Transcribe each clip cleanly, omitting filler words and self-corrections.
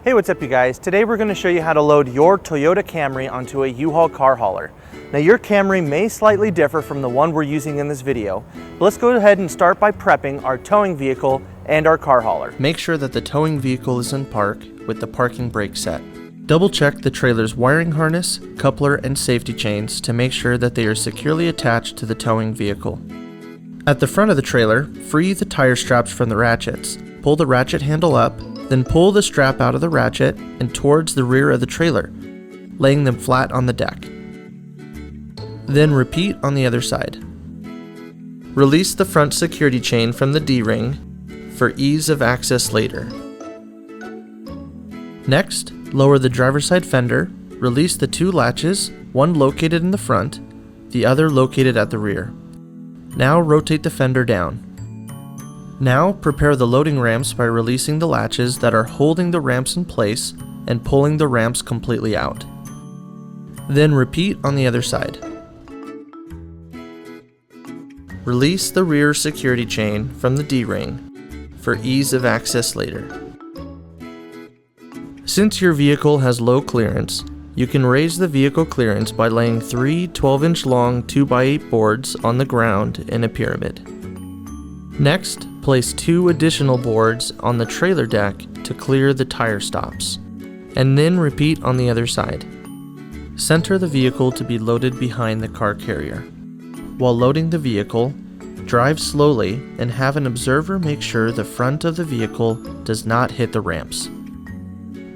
Hey, what's up you guys? Today we're going to show you how to load your Toyota Camry onto a U-Haul car hauler. Now your Camry may slightly differ from the one we're using in this video, but let's go ahead and start by prepping our towing vehicle and our car hauler. Make sure that the towing vehicle is in park with the parking brake set. Double check the trailer's wiring harness, coupler, and safety chains to make sure that they are securely attached to the towing vehicle. At the front of the trailer, free the tire straps from the ratchets. Pull the ratchet handle up, then pull the strap out of the ratchet and towards the rear of the trailer, laying them flat on the deck. Then repeat on the other side. Release the front security chain from the D-ring for ease of access later. Next, lower the driver's side fender, release the two latches, one located in the front, the other located at the rear. Now rotate the fender down. Now prepare the loading ramps by releasing the latches that are holding the ramps in place and pulling the ramps completely out. Then repeat on the other side. Release the rear security chain from the D-ring for ease of access later. Since your vehicle has low clearance, you can raise the vehicle clearance by laying 3 12-inch long 2x8 boards on the ground in a pyramid. Next, place 2 additional boards on the trailer deck to clear the tire stops, and then repeat on the other side. Center the vehicle to be loaded behind the car carrier. While loading the vehicle, drive slowly and have an observer make sure the front of the vehicle does not hit the ramps.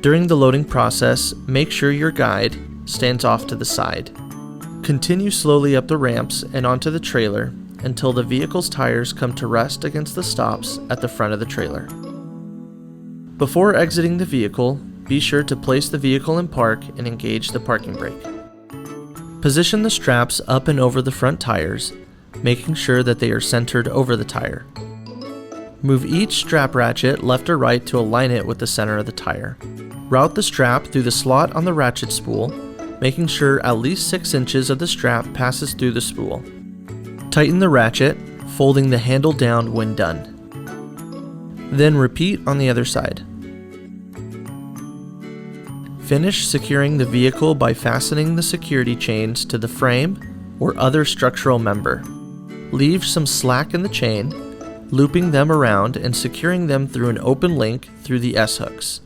During the loading process, make sure your guide stands off to the side. Continue slowly up the ramps and onto the trailer until the vehicle's tires come to rest against the stops at the front of the trailer. Before exiting the vehicle, be sure to place the vehicle in park and engage the parking brake. Position the straps up and over the front tires, making sure that they are centered over the tire. Move each strap ratchet left or right to align it with the center of the tire. Route the strap through the slot on the ratchet spool, making sure at least 6 inches of the strap passes through the spool. Tighten the ratchet, folding the handle down when done. Then repeat on the other side. Finish securing the vehicle by fastening the security chains to the frame or other structural member. Leave some slack in the chain, looping them around and securing them through an open link through the S-hooks.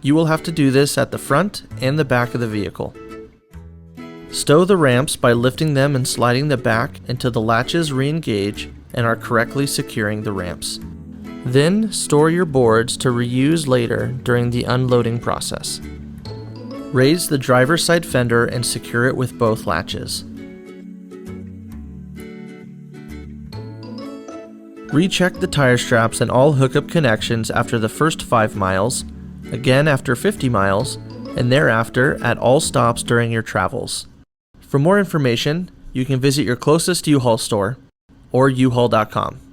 You will have to do this at the front and the back of the vehicle. Stow the ramps by lifting them and sliding the back until the latches re-engage and are correctly securing the ramps. Then store your boards to reuse later during the unloading process. Raise the driver's side fender and secure it with both latches. Recheck the tire straps and all hookup connections after the first 5 miles, again after 50 miles, and thereafter at all stops during your travels. For more information, you can visit your closest U-Haul store or uhaul.com.